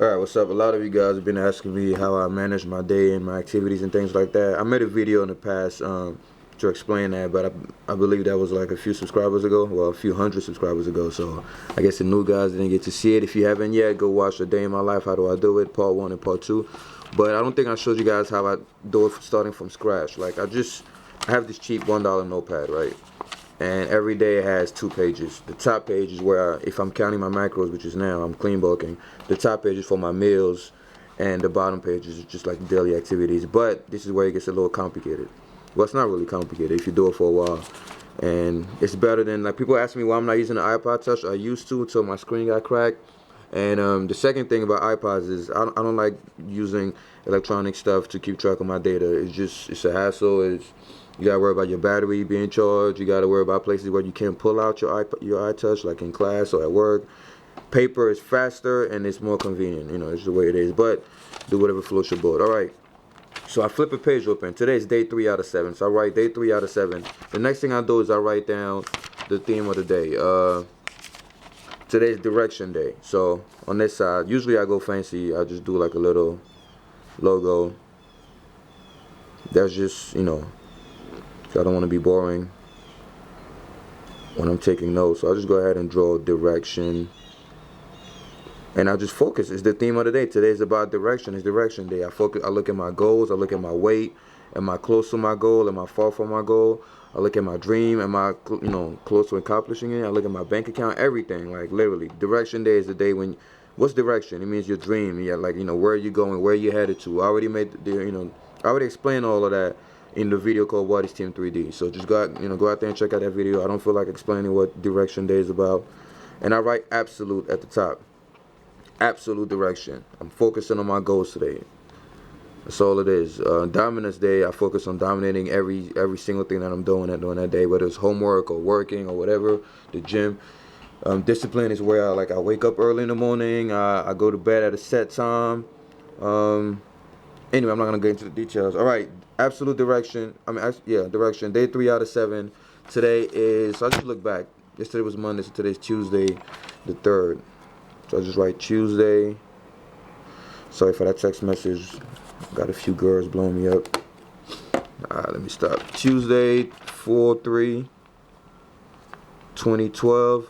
Alright, what's up? A lot of you guys have been asking me how I manage my day and my activities and things like that. I made a video in the past to explain that, but I believe that was like a few subscribers ago, well, a few hundred subscribers ago. So I guess the new guys didn't get to see it. If you haven't yet, go watch A Day in My Life, How Do I Do It, Part 1 and Part 2. But I don't think I showed you guys how I do it starting from scratch. Like I have this cheap $1 notepad, right? And every day it has 2 pages. The top page is where, if I'm counting my macros, which is now, I'm clean bulking. The top page is for my meals, and the bottom page is just like daily activities. But this is where it gets a little complicated. Well, it's not really complicated if you do it for a while. And it's better than, like, people ask me why I'm not using the iPod Touch. I used to until my screen got cracked. And the second thing about iPods is I don't like using electronic stuff to keep track of my data. It's a hassle. You gotta worry about your battery being charged. You gotta worry about places where you can't pull out your iTouch, like in class or at work. Paper is faster and it's more convenient. You know, it's the way it is. But do whatever floats your boat. All right. So I flip a page open. Today is day 3 out of 7. So I write day 3 out of 7. The next thing I do is I write down the theme of the day. Today's direction day. So on this side, usually I go fancy. I just do like a little logo. That's just, so I don't want to be boring when I'm taking notes. So I'll just go ahead and draw direction. And I just focus. It's the theme of the day. Today is about direction. It's direction day. I look at my goals. I look at my weight. Am I close to my goal? Am I far from my goal? I look at my dream. Am I, close to accomplishing it? I look at my bank account. Everything, like literally. Direction day is the day when. What's direction? It means your dream. Yeah, like where are you going? Where are you headed to? I already made I already explained all of that in the video called What is Team 3D. So just go out there and check out that video. I don't feel like explaining what direction day is about. And I write absolute at the top. Absolute direction. I'm focusing on my goals today. That's all it is. Dominance day, I focus on dominating every single thing that I'm doing during that day, whether it's homework or working or whatever, the gym. Discipline is where I wake up early in the morning. I go to bed at a set time. Anyway, I'm not gonna get into the details. All right, absolute direction. Direction. Day 3 out of 7. Today is. So I just look back. Yesterday was Monday, so today's Tuesday, the 3rd. So I just write Tuesday. Sorry for that text message. Got a few girls blowing me up. Let me stop. Tuesday, 4/3/2012.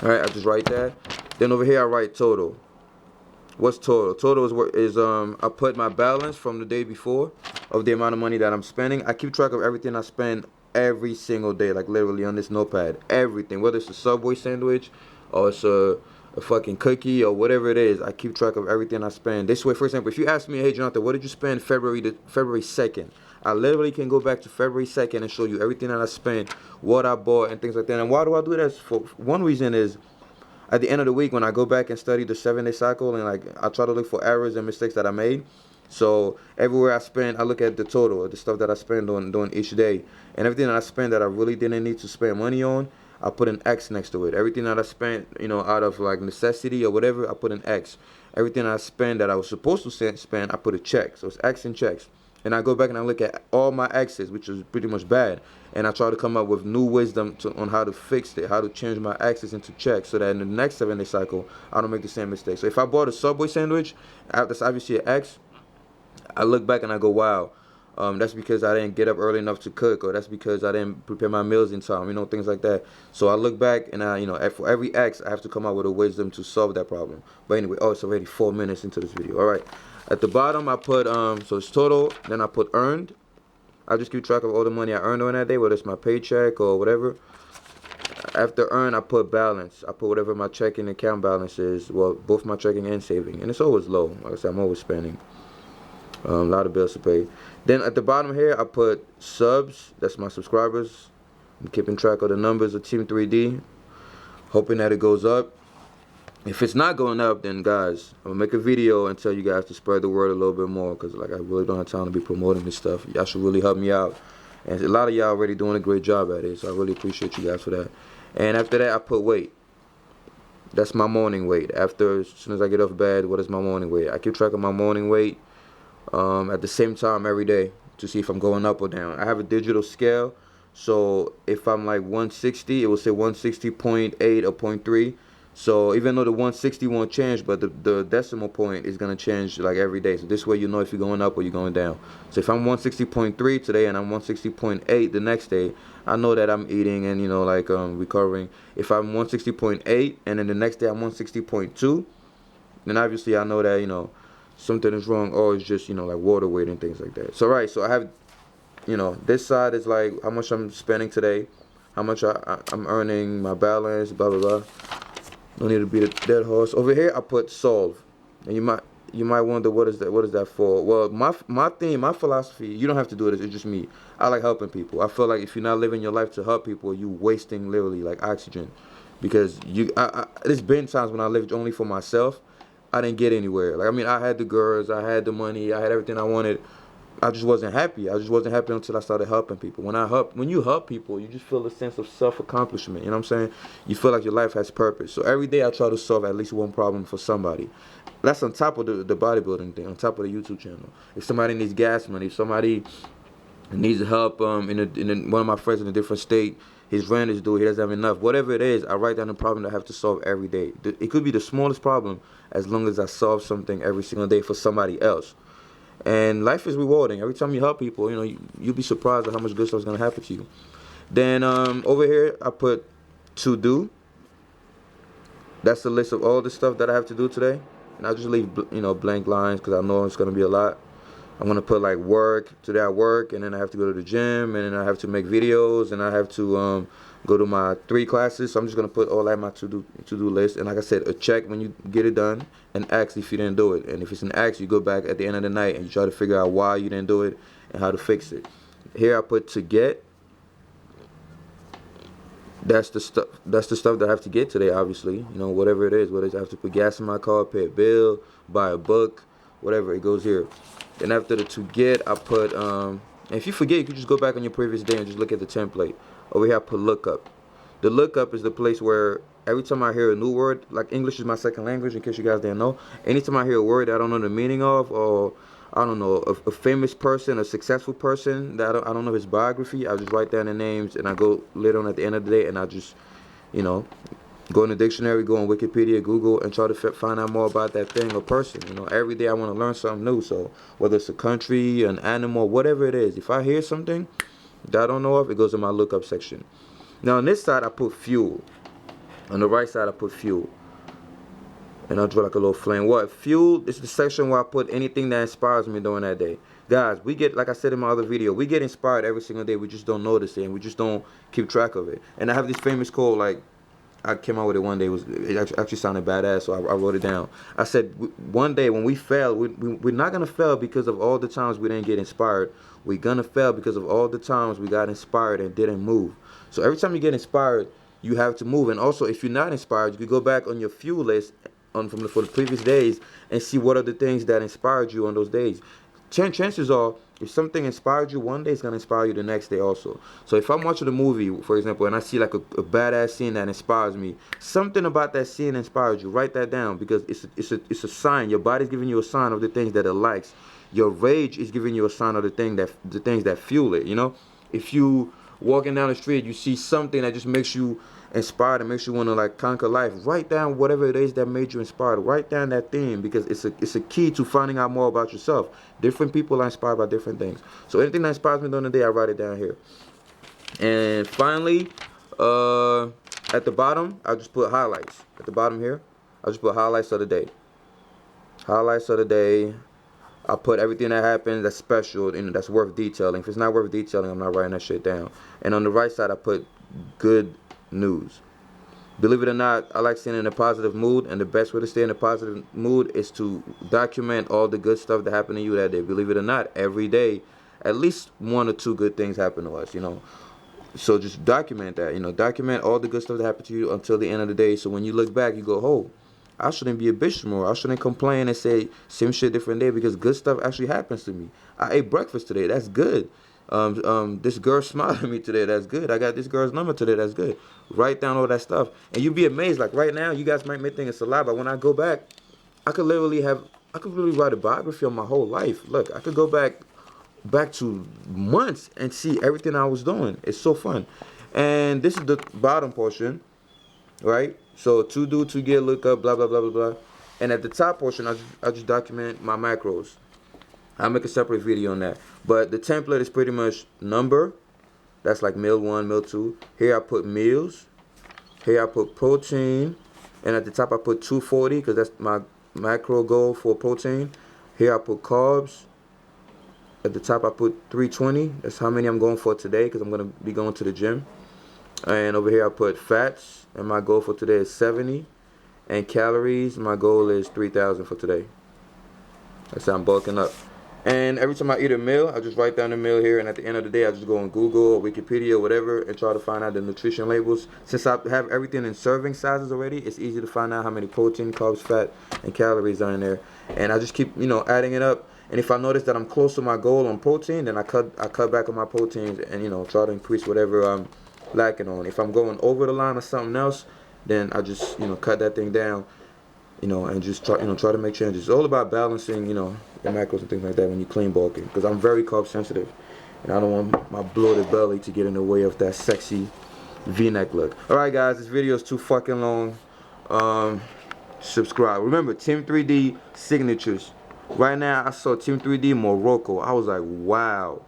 All right, I just write that. Then over here I write total. What's total? Total is I put my balance from the day before of the amount of money that I'm spending. I keep track of everything I spend every single day, like literally on this notepad. Everything, whether it's a Subway sandwich or it's a fucking cookie or whatever it is, I keep track of everything I spend. This way, for example, if you ask me, hey Jonathan, what did you spend February 2nd? I literally can go back to February 2nd and show you everything that I spent, what I bought, and things like that. And why do I do that? For one reason is at the end of the week when I go back and study the 7-day cycle and I try to look for errors and mistakes that I made. So everywhere I spend, I look at the total of the stuff that I spend on during each day, and everything that I spend that I really didn't need to spend money on, I put an X next to it. Everything that I spent, out of like necessity or whatever, I put an X. Everything I spend that I was supposed to spend, I put a check. So it's X and checks. And I go back and I look at all my X's, which is pretty much bad, and I try to come up with new wisdom on how to fix it, how to change my X's into checks, so that in the next 7-day cycle, I don't make the same mistake. So if I bought a Subway sandwich, that's obviously an X. I look back and I go, wow, that's because I didn't get up early enough to cook, or that's because I didn't prepare my meals in time, things like that. So I look back and for every X, I have to come up with a wisdom to solve that problem. But anyway, it's already 4 minutes into this video. All right. At the bottom, I put, so it's total, then I put earned. I just keep track of all the money I earned on that day, whether it's my paycheck or whatever. After earn, I put balance. I put whatever my checking account balance is. Well, both my checking and saving. And it's always low. Like I said, I'm always spending. A lot of bills to pay. Then at the bottom here, I put subs. That's my subscribers. I'm keeping track of the numbers of Team 3D. Hoping that it goes up. If it's not going up, then guys, I'm gonna make a video and tell you guys to spread the word a little bit more, because I really don't have time to be promoting this stuff. Y'all should really help me out, and a lot of y'all already doing a great job at it, so I really appreciate you guys for that. And after that, I put weight. That's my morning weight. As soon as I get off bed, what is my morning weight? I keep track of my morning weight at the same time every day to see if I'm going up or down. I have a digital scale, so if I'm like 160, it will say 160.8 or .3. So even though the 160 won't change, but the decimal point is gonna change like every day. So this way you know if you're going up or you're going down. So if I'm 160.3 today and I'm 160.8 the next day, I know that I'm eating and like recovering. If I'm 160.8 and then the next day I'm 160.2, then obviously I know that something is wrong, or it's just like water weight and things like that. So right, so I have this side is like how much I'm spending today, how much I'm earning, my balance, blah blah blah. No need to beat a dead horse. Over here, I put solve, and you might wonder what is that for? Well, my theme, my philosophy. You don't have to do this. It's just me. I like helping people. I feel like if you're not living your life to help people, you wasting literally like oxygen, because there's been times when I lived only for myself, I didn't get anywhere. Like I mean, I had the girls, I had the money, I had everything I wanted. I just wasn't happy. I just wasn't happy until I started helping people. When you help people, you just feel a sense of self-accomplishment. You know what I'm saying? You feel like your life has purpose. So every day I try to solve at least one problem for somebody. That's on top of the bodybuilding thing, on top of the YouTube channel. If somebody needs gas money, if somebody needs help, one of my friends in a different state, his rent is due, he doesn't have enough. Whatever it is, I write down the problem that I have to solve every day. It could be the smallest problem, as long as I solve something every single day for somebody else. And life is rewarding. Every time you help people, you'll be surprised at how much good stuff is going to happen to you. Then over here, I put to do. That's the list of all the stuff that I have to do today. And I'll just leave, blank lines because I know it's going to be a lot. I'm going to put like work. Today I work, and then I have to go to the gym, and then I have to make videos, and I have to go to my 3 classes. So I'm just going to put all that in my to-do list. And like I said, a check when you get it done, and X if you didn't do it. And if it's an X, you go back at the end of the night and you try to figure out why you didn't do it and how to fix it. Here I put to get. That's the stuff that I have to get today, obviously. Whatever it is, whether it's I have to put gas in my car, pay a bill, buy a book, whatever, it goes here. Then after the to get, I put and if you forget, you can just go back on your previous day and just look at the template. Over here I put lookup. The lookup is the place where every time I hear a new word, like English is my second language in case you guys didn't know. Anytime I hear a word that I don't know the meaning of, or I don't know, a famous person, a successful person that I don't know his biography, I just write down the names, and I go later on at the end of the day, and I just, go in the dictionary, go on Wikipedia, Google, and try to find out more about that thing or person. Every day I want to learn something new. So whether it's a country, an animal, whatever it is, if I hear something that I don't know of, it goes in my lookup section. Now on this side, I put fuel. On the right side, I put fuel. And I'll draw like a little flame. What? Fuel is the section where I put anything that inspires me during that day. Guys, we get, like I said in my other video, we get inspired every single day. We just don't notice it, and we just don't keep track of it. And I have this famous quote, like, I came out with it one day. It actually sounded badass, so I wrote it down. I said, one day when we fail, we're not going to fail because of all the times we didn't get inspired. We're going to fail because of all the times we got inspired and didn't move. So every time you get inspired, you have to move. And also, if you're not inspired, you can go back on your fuel list for the previous days and see what are the things that inspired you on those days. Chances are, if something inspired you one day, it's going to inspire you the next day also. So if I'm watching a movie, for example, and I see like a badass scene that inspires me, something about that scene inspires you. Write that down, because it's a sign. Your body's giving you a sign of the things that it likes. Your rage is giving you a sign of the things that fuel it. If you walking down the street, you see something that just makes you inspired and makes you want to like conquer life, write down whatever it is that made you inspired. Write down that thing, because it's a key to finding out more about yourself. Different people are inspired by different things. So anything that inspires me during the day, I write it down here. And finally, at the bottom, I'll just put highlights. At the bottom here, I'll just put highlights of the day. Highlights of the day. I put everything that happens that's special and that's worth detailing. If it's not worth detailing, I'm not writing that shit down. And on the right side, I put good news. Believe it or not, I like staying in a positive mood, and the best way to stay in a positive mood is to document all the good stuff that happened to you that day. Believe it or not, every day, at least 1 or 2 good things happen to us, So just document that, document all the good stuff that happened to you until the end of the day. So when you look back, you go, oh, I shouldn't be a bitch tomorrow. I shouldn't complain and say same shit different day, because good stuff actually happens to me. I ate breakfast today. That's good. This girl smiled at me today. That's good. I got this girl's number today. That's good. Write down all that stuff, and you'd be amazed. Like right now, you guys might think it's a lie, but when I go back, I could really write a biography on my whole life. Look, I could go back to months and see everything I was doing. It's so fun. And this is the bottom portion, right? So to do, to get, look up, blah blah blah blah blah. And at the top portion, I just document my macros. I'll make a separate video on that. But the template is pretty much number. That's like meal 1, meal 2. Here I put meals. Here I put protein. And at the top I put 240 because that's my macro goal for protein. Here I put carbs. At the top I put 320. That's how many I'm going for today because I'm going to be going to the gym. And over here I put fats. And my goal for today is 70. And calories, my goal is 3,000 for today. That's how I'm bulking up. And every time I eat a meal, I just write down the meal here, and at the end of the day, I just go on Google or Wikipedia or whatever and try to find out the nutrition labels. Since I have everything in serving sizes already, it's easy to find out how many protein, carbs, fat, and calories are in there. And I just keep, adding it up. And if I notice that I'm close to my goal on protein, then I cut back on my proteins and, try to increase whatever I'm lacking on. If I'm going over the line or something else, then I just, cut that thing down. And just try to make changes. It's all about balancing, the macros and things like that when you clean bulking. Because I'm very carb sensitive, and I don't want my bloated belly to get in the way of that sexy V-neck look. All right, guys, this video is too fucking long. Subscribe. Remember, Team 3D signatures. Right now, I saw Team 3D Morocco. I was like, wow,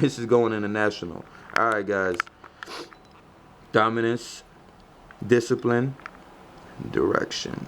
this is going international. All right, guys. Dominance, discipline, direction.